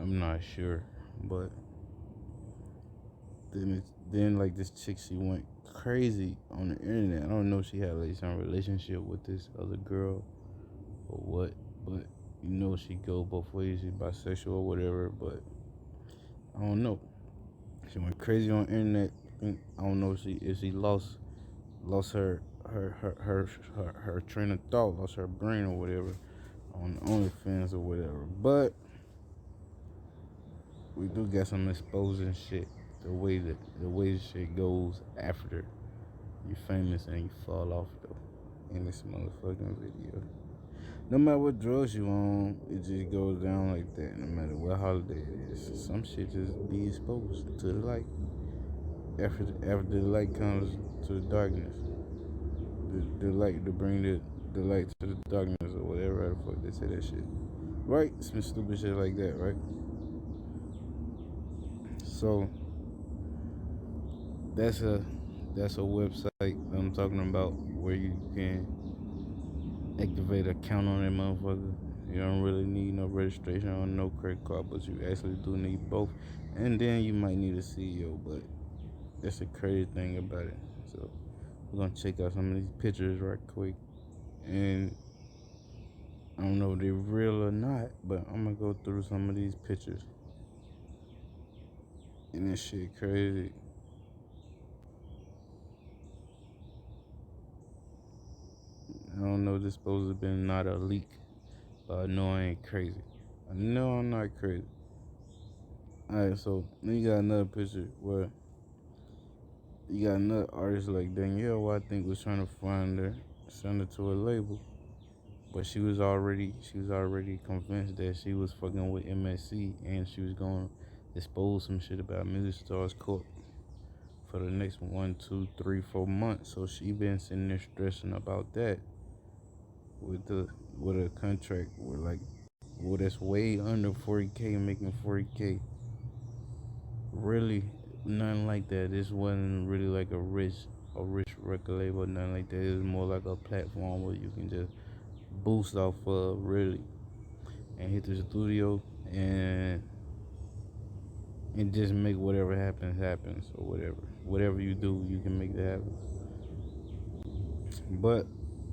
I'm not sure, but then like this chick, she went crazy on the internet. I don't know if she had like some relationship with this other girl or what, but she go both ways. She's bisexual or whatever, but I don't know. She went crazy on the internet. I don't know if she lost her train of thought, lost her brain or whatever on OnlyFans or whatever. But we do got some exposing shit. The way shit goes after you famous and you fall off though in this motherfucking video. No matter what drugs you on, it just goes down like that. No matter what holiday it is, some shit just be exposed to the light. After the light comes to the darkness, the light to bring the light to the darkness or whatever the fuck they say that shit. Right? Some stupid shit like that, right? So that's a website that I'm talking about where you can activate an account on that motherfucker. You don't really need no registration or no credit card, but you actually do need both. And then you might need a CEO, but that's the crazy thing about it. So we're gonna check out some of these pictures right quick. And I don't know if they're real or not, but I'm gonna go through some of these pictures. And this shit crazy. I don't know if this supposed to have been not a leak, but I know I ain't crazy. I know I'm not crazy. Alright, so then you got another picture where you got another artist like Danielle, who I think was trying to find her, send her to a label. But she was already convinced that she was fucking with MSC and she was gonna expose some shit about Music Stars Corp for the next 1, 2, 3, 4 months. So she been sitting there stressing about that with a contract that's way under 40K, making 40K. Really, nothing like that. This wasn't really like a rich record label, nothing like that. It was more like a platform where you can just boost off of, really, and hit the studio and just make whatever happens or whatever you do, you can make that happen. But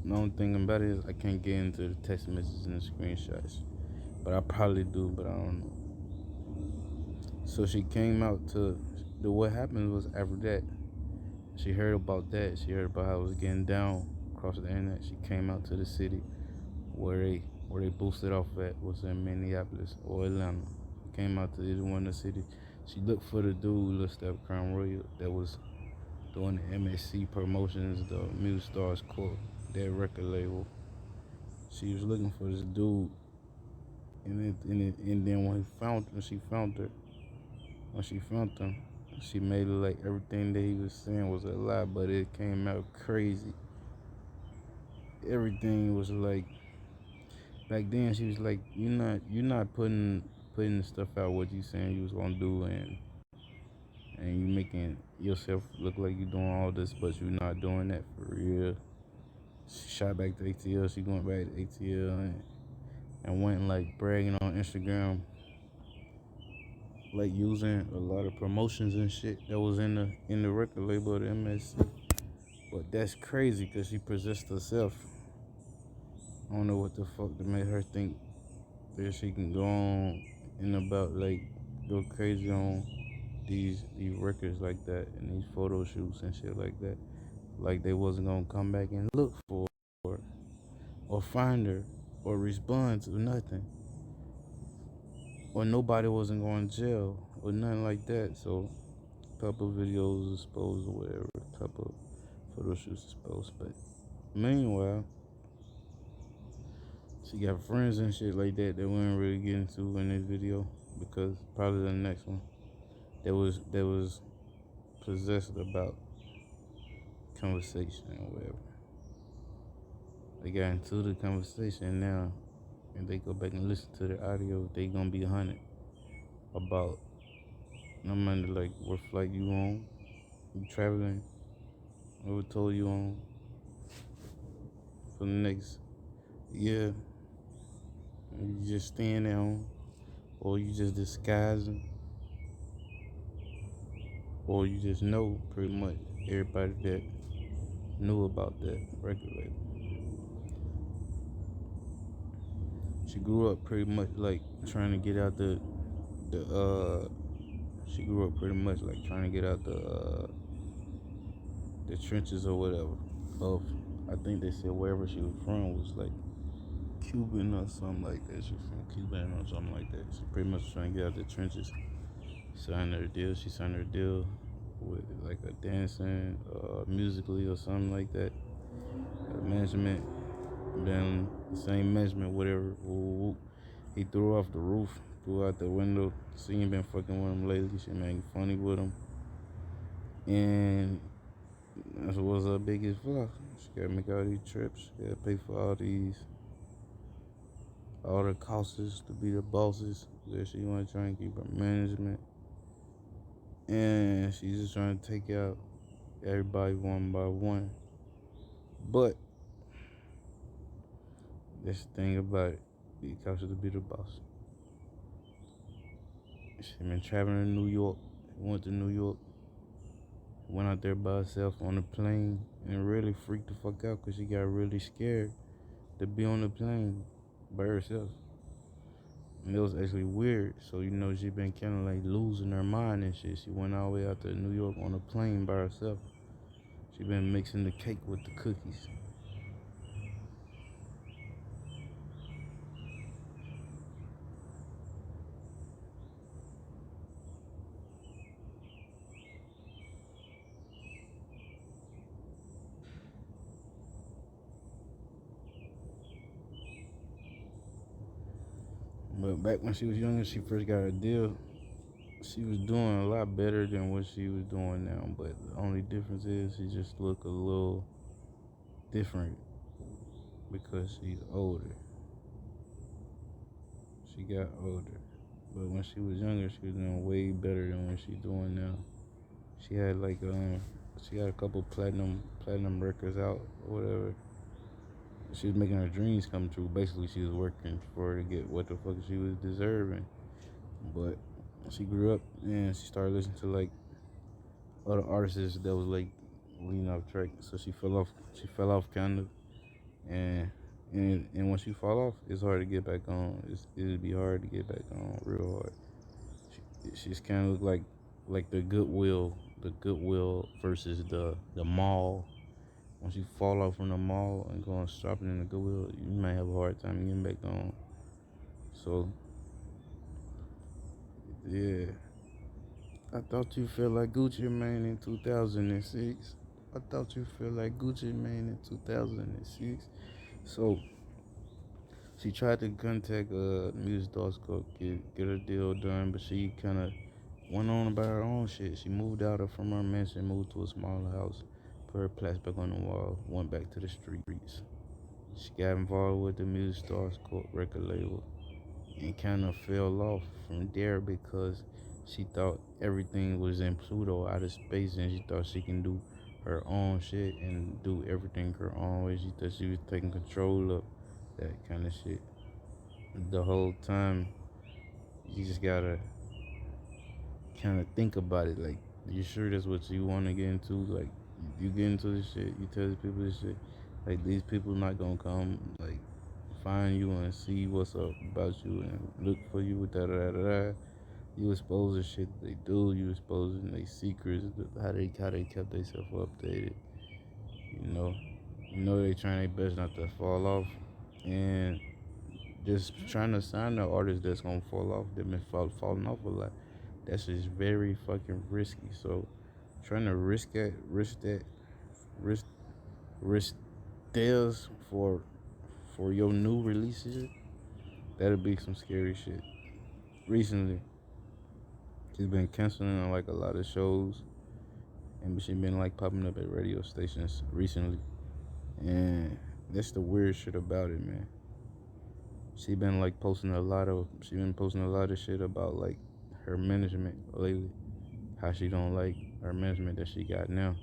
the only thing about it is I can't get into the text messages and the screenshots, but I probably do, but I don't know. So she came out to what happened was after that, she heard about that. She heard about how it was getting down across the internet. She came out to the city where they boosted off at, was in Minneapolis or Atlanta. Came out to either one of the cities. She looked for the dude, Lil Step Crown Royal, that was doing the MSC promotions, the Music Stars Corp, that record label. She was looking for this dude, and then when she found him, she made it like everything that he was saying was a lie, but it came out crazy. Everything was like back then. She was like, "You're not putting the stuff out what you saying you was gonna do, and you making yourself look like you doing all this, but you're not doing that for real." She shot back to ATL. She went back to ATL and went like bragging on Instagram, like using a lot of promotions and shit that was in the record label of the MSC. But that's crazy because she possessed herself. I don't know what the fuck that made her think that she can go on and about like go crazy on these records like that and these photo shoots and shit like that. Like they wasn't gonna come back and look for her or find her or respond to nothing. Or nobody wasn't going to jail or nothing like that. So a couple of videos exposed or whatever, a couple of photo shoots exposed. But meanwhile, she got friends and shit like that we didn't really get into in this video because probably the next one that was possessed about conversation or whatever. They got into the conversation now, and they go back and listen to the audio. They gonna be hunted about no matter like what flight you on, you traveling, what told you on for the next year, you just staying at home, or you just disguising, or you just know pretty much everybody that knew about that record label. She grew up pretty much like trying to get out the she grew up pretty much like trying to get out the trenches or whatever of, I think they said wherever she was from was like Cuban or something like that. She was from Cuban or something like that. She pretty much trying to get out the trenches. Signed her deal. She signed her deal with like a dancing, musically or something like that. Management, then the same management, whatever. He threw her off the roof, threw her out the window. She ain't been fucking with him lately. She making funny with him, and that was her biggest flaw. She gotta make all these trips. She gotta pay for all the costs to be the bosses. That she wanna try and keep her management, and she's just trying to take out everybody one by one. But that's the thing about it. The costs to be the boss. She been traveling to New York. Went to New York. Went out there by herself on the plane and really freaked the fuck out because she got really scared to be on the plane by herself. And it was actually weird. So, she been kind of like losing her mind and shit. She went all the way out to New York on a plane by herself. She been mixing the cake with the cookies. But back when she was younger, she first got her deal. She was doing a lot better than what she was doing now. But the only difference is she just look a little different because she's older. She got older. But when she was younger, she was doing way better than what she's doing now. She had she got a couple platinum records out or whatever. She was making her dreams come true. Basically, she was working for her to get what the fuck she was deserving. But she grew up and she started listening to like other artists that was like leaning off track. So she fell off. She fell off kind of, and when she fall off, it's hard to get back on. It'd be hard to get back on, real hard. She's kind of look like the Goodwill versus the mall. Once you fall off from the mall and go shopping in the Goodwill, you might have a hard time getting back on. So, yeah. I thought you felt like Gucci Mane in 2006. I thought you felt like Gucci Mane in 2006. So, she tried to contact Music Dog Scope, get her deal done, but she kind of went on about her own shit. She moved out from her mansion, moved to a smaller house, put her plaques back on the wall, went back to the streets. She got involved with the Music Stars Court record label and kind of fell off from there because she thought everything was in Pluto, out of space, and she thought she can do her own shit and do everything her own way. She thought she was taking control of that kind of shit. The whole time, you just gotta kind of think about it. Like, you sure that's what you want to get into? Like, you get into this shit, you tell these people this shit. Like, these people not gonna come, like, find you and see what's up about you and look for you with that. You expose the shit that they do. You exposing their secrets, how they kept themselves updated. They trying their best not to fall off, and just trying to sign the artist that's gonna fall off. They've been falling off a lot. That's just very fucking risky. So trying to risk risk deals for your new releases, that'll be some scary shit. Recently, she's been canceling on like a lot of shows, and she's been like popping up at radio stations recently, and that's the weird shit about it, man. She been posting a lot of shit about like her management lately, how she don't like her management that she got now,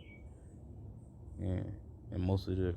and most of the